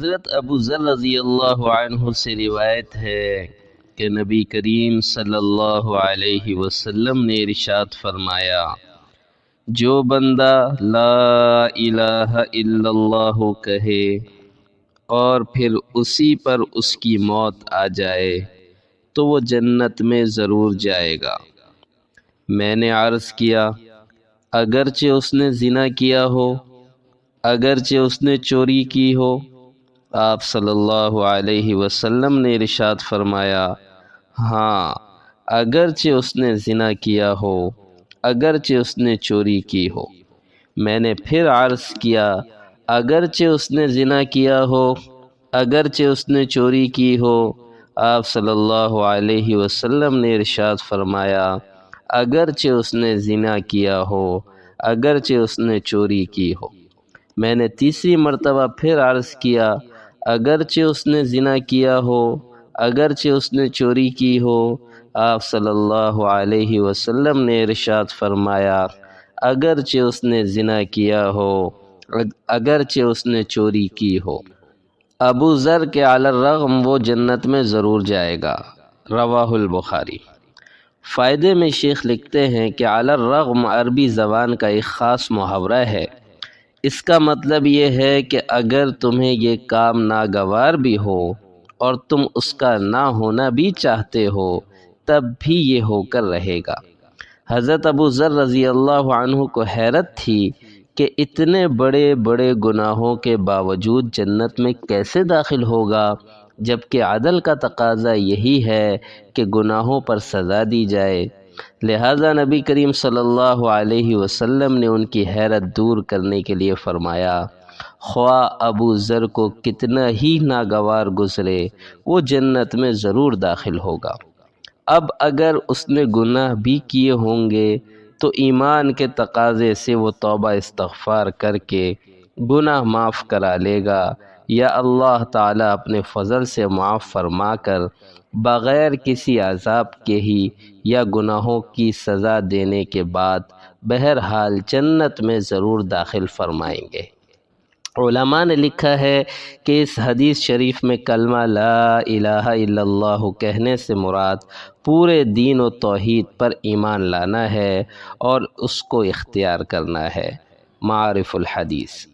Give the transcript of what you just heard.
حضرت ابو ذر رضی اللہ عنہ سے روایت ہے کہ نبی کریم صلی اللہ علیہ وسلم نے ارشاد فرمایا، جو بندہ لا الہ الا اللہ کہے اور پھر اسی پر اس کی موت آ جائے تو وہ جنت میں ضرور جائے گا۔ میں نے عرض کیا، اگرچہ اس نے زنا کیا ہو، اگرچہ اس نے چوری کی ہو؟ آپ صلی اللہ علیہ وسلم نے ارشاد فرمایا، ہاں، اگرچہ اس نے زنا کیا ہو، اگرچہ اس نے چوری کی ہو۔ میں نے پھر عرض کیا، اگرچہ اس نے زنا کیا ہو، اگرچہ اس نے چوری کی ہو؟ آپ صلی اللہ علیہ وسلم نے ارشاد فرمایا، اگرچہ اس نے زنا کیا ہو، اگرچہ اس نے چوری کی ہو۔ میں نے تیسری مرتبہ پھر عرض کیا، اگرچہ اس نے زنا کیا ہو، اگرچہ اس نے چوری کی ہو؟ آپ صلی اللہ علیہ وسلم نے ارشاد فرمایا، اگرچہ اس نے زنا کیا ہو، اگرچہ اس نے چوری کی ہو۔ ابو ذر کے علی الرغم وہ جنت میں ضرور جائے گا، رواہ البخاری۔ فائدے میں شیخ لکھتے ہیں کہ علی الرغم عربی زبان کا ایک خاص محاورہ ہے۔ اس کا مطلب یہ ہے کہ اگر تمہیں یہ کام ناگوار بھی ہو اور تم اس کا نہ ہونا بھی چاہتے ہو تب بھی یہ ہو کر رہے گا۔ حضرت ابو ذر رضی اللہ عنہ کو حیرت تھی کہ اتنے بڑے بڑے گناہوں کے باوجود جنت میں کیسے داخل ہوگا، جبکہ عدل کا تقاضا یہی ہے کہ گناہوں پر سزا دی جائے۔ لہذا نبی کریم صلی اللہ علیہ وسلم نے ان کی حیرت دور کرنے کے لیے فرمایا، خواہ ابو ذر کو کتنا ہی ناگوار گزرے وہ جنت میں ضرور داخل ہوگا۔ اب اگر اس نے گناہ بھی کیے ہوں گے تو ایمان کے تقاضے سے وہ توبہ استغفار کر کے گناہ معاف کرا لے گا، یا اللہ تعالیٰ اپنے فضل سے معاف فرما کر بغیر کسی عذاب کے ہی یا گناہوں کی سزا دینے کے بعد بہرحال جنت میں ضرور داخل فرمائیں گے۔ علماء نے لکھا ہے کہ اس حدیث شریف میں کلمہ لا الہ الا اللہ کہنے سے مراد پورے دین و توحید پر ایمان لانا ہے اور اس کو اختیار کرنا ہے۔ معارف الحدیث۔